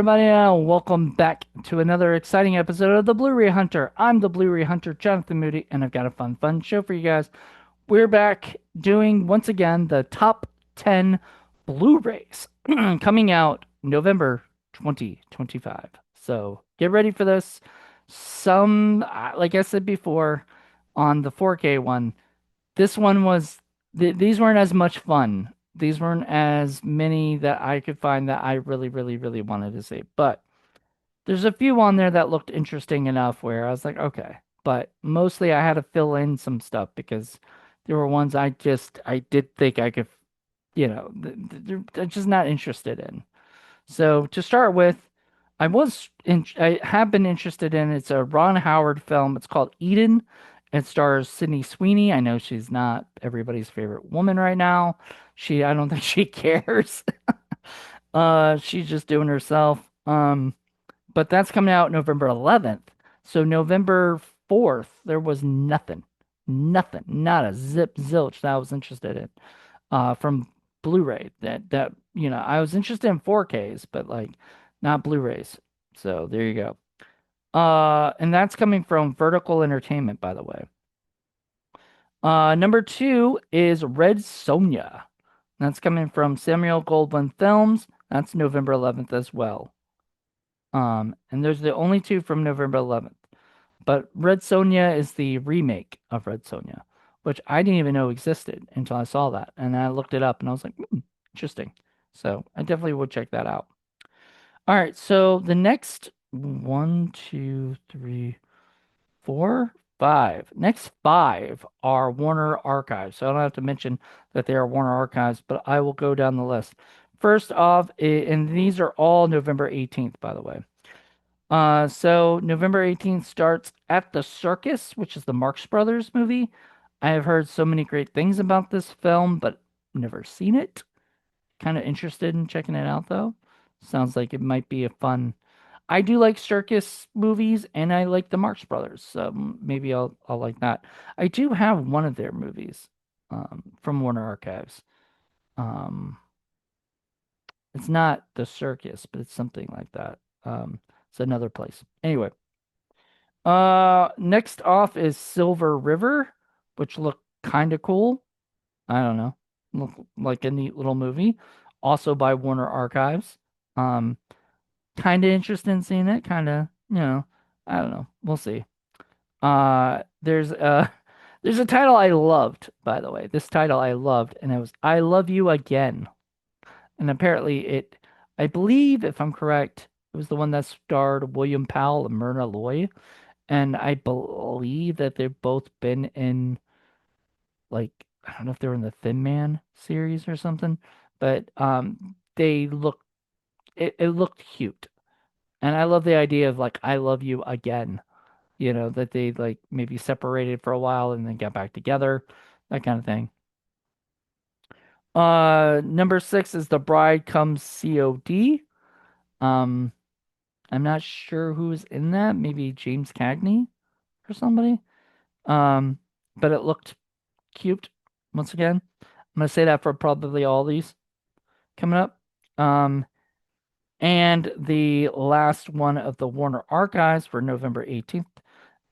everybody, and welcome back to another exciting episode of the Blu Ray Hunter. I'm the Blu Ray Hunter, Jonathan Moody, and I've got a fun show for you guys. We're back doing, once again, the top 10 Blu Rays coming out November 2025. So get ready for this. Like I said before, on the 4K one, this one was these weren't as much fun. These weren't as many that I could find that I really wanted to see. But there's a few on there that looked interesting enough where I was like, okay. But mostly I had to fill in some stuff because there were ones I did think I could, they're just not interested in. So to start with, I have been interested in. It's a Ron Howard film. It's called Eden. It stars Sydney Sweeney. I know she's not everybody's favorite woman right now. I don't think she cares. She's just doing herself. But that's coming out November 11th. So November 4th, there was nothing, not a zip zilch that I was interested in from Blu-ray. I was interested in 4Ks, but like not Blu-rays. So there you go. And that's coming from Vertical Entertainment, by the way. Number two is Red Sonja. That's coming from Samuel Goldwyn Films. That's November 11th as well. And there's the only two from November 11th. But Red Sonja is the remake of Red Sonja, which I didn't even know existed until I saw that. And I looked it up and I was like, interesting. So I definitely would check that out. All right, so the next one, two, three, four, five. Next five are Warner Archives. So I don't have to mention that they are Warner Archives, but I will go down the list. First off, and these are all November 18th, by the way. So November 18th starts At the Circus, which is the Marx Brothers movie. I have heard so many great things about this film, but never seen it. Kind of interested in checking it out though. Sounds like it might be a fun. I do like circus movies and I like the Marx Brothers, so maybe I'll like that. I do have one of their movies from Warner Archives. Um, it's not the circus, but it's something like that. It's another place. Anyway, next off is Silver River, which looked kind of cool. I don't know. Look like a neat little movie. Also by Warner Archives. Um, kind of interested in seeing it. Kind of, I don't know. We'll see. There's there's a title I loved, by the way. This title I loved, and it was I Love You Again. And apparently I believe, if I'm correct, it was the one that starred William Powell and Myrna Loy. And I believe that they've both been in, like, I don't know if they were in the Thin Man series or something, but it looked cute. And I love the idea of like I love you again. That they like maybe separated for a while and then got back together, that kind of thing. Number six is The Bride Comes COD. Um, I'm not sure who's in that. Maybe James Cagney or somebody. Um, but it looked cute once again. I'm gonna say that for probably all these coming up. Um, and the last one of the Warner Archives for November 18th,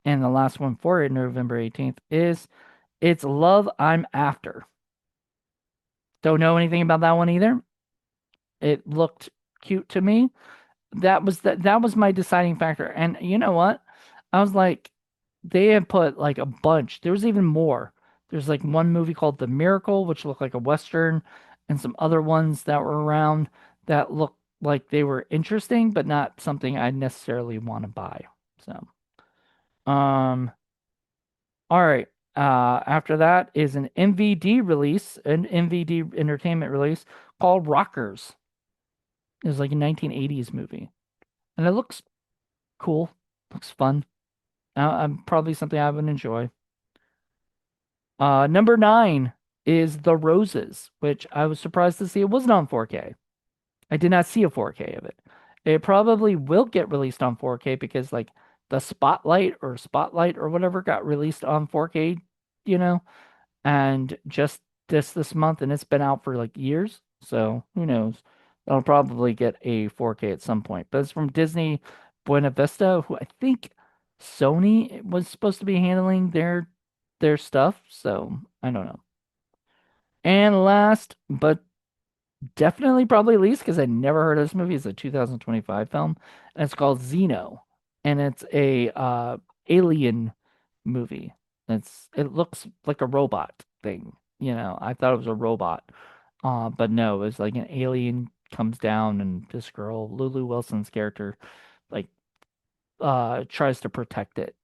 and the last one for November 18th is It's Love I'm After. Don't know anything about that one either. It looked cute to me. That was my deciding factor. And you know what? I was like, they had put like a bunch. There was even more. There's like one movie called The Miracle, which looked like a Western, and some other ones that were around that looked like they were interesting, but not something I necessarily want to buy. So, um, all right. After that is an MVD release, an MVD entertainment release called Rockers. It was like a 1980s movie, and it looks cool. Looks fun. I'm probably something I would enjoy. Number nine is The Roses, which I was surprised to see it wasn't on 4K. I did not see a 4K of it. It probably will get released on 4K because like the Spotlight or whatever got released on 4K, you know, and just this month, and it's been out for like years. So who knows? I'll probably get a 4K at some point. But it's from Disney Buena Vista, who I think Sony was supposed to be handling their stuff, so I don't know. And last but definitely probably least, because I never heard of this movie, is a 2025 film, and it's called Xeno. And it's a alien movie. It looks like a robot thing. I thought it was a robot. But no, it's like an alien comes down and this girl, Lulu Wilson's character, like tries to protect it,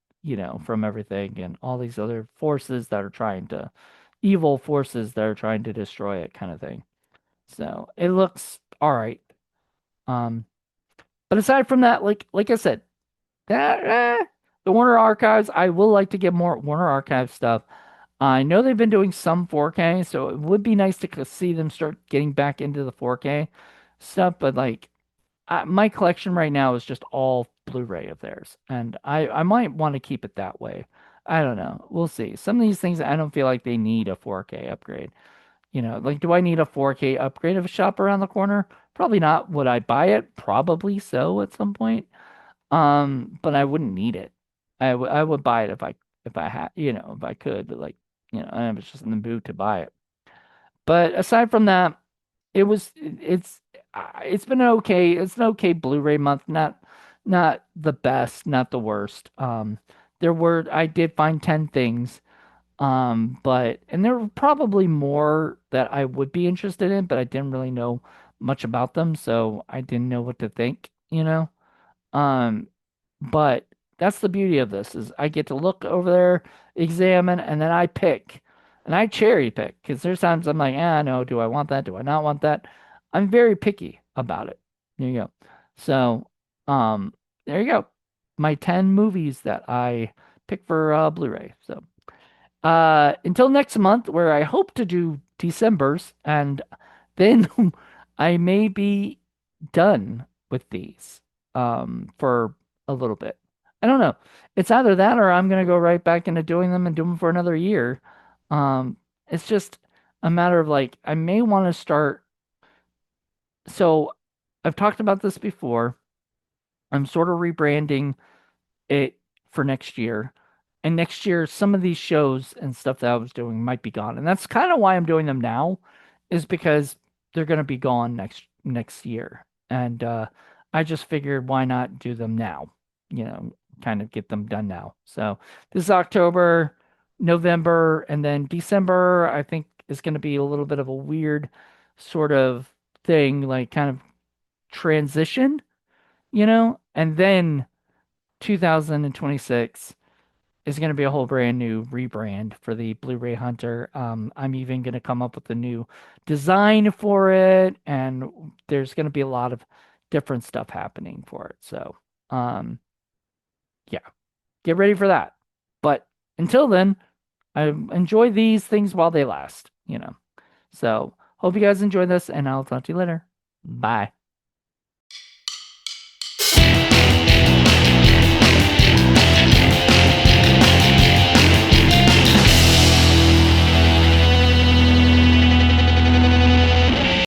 from everything and all these other forces that are trying to evil forces that are trying to destroy it kind of thing. So it looks all right. Um, but aside from that, like I said, that the Warner Archives, I will like to get more Warner Archive stuff. I know they've been doing some 4K, so it would be nice to see them start getting back into the 4K stuff. But like, my collection right now is just all Blu-ray of theirs, and I might want to keep it that way. I don't know. We'll see. Some of these things I don't feel like they need a 4K upgrade. Like, do I need a 4K upgrade of a shop around the corner? Probably not. Would I buy it? Probably so at some point. But I wouldn't need it. I would buy it if I had, if I could, but like, I was just in the mood to buy it. But aside from that, it's been okay. It's an okay Blu-ray month. Not the best, not the worst. I did find 10 things. But and there were probably more that I would be interested in, but I didn't really know much about them, so I didn't know what to think. Um, but that's the beauty of this is I get to look over there, examine, and then I pick. And I cherry pick because there's times I'm like, no, do I want that? Do I not want that? I'm very picky about it. There you go. So, um, there you go. My 10 movies that I pick for Blu-ray. So, until next month, where I hope to do December's, and then I may be done with these for a little bit. I don't know. It's either that or I'm gonna go right back into doing them and do them for another year. It's just a matter of like I may want to start. So I've talked about this before. I'm sort of rebranding it for next year. And next year, some of these shows and stuff that I was doing might be gone. And that's kind of why I'm doing them now, is because they're going to be gone next year. And I just figured why not do them now? Kind of get them done now. So this is October, November, and then December, I think is going to be a little bit of a weird sort of thing, like kind of transition, and then 2026 is going to be a whole brand new rebrand for the Blu-ray Hunter. I'm even going to come up with a new design for it, and there's going to be a lot of different stuff happening for it. So, um, yeah, get ready for that. But until then, I enjoy these things while they last. So, hope you guys enjoy this, and I'll talk to you later. Bye.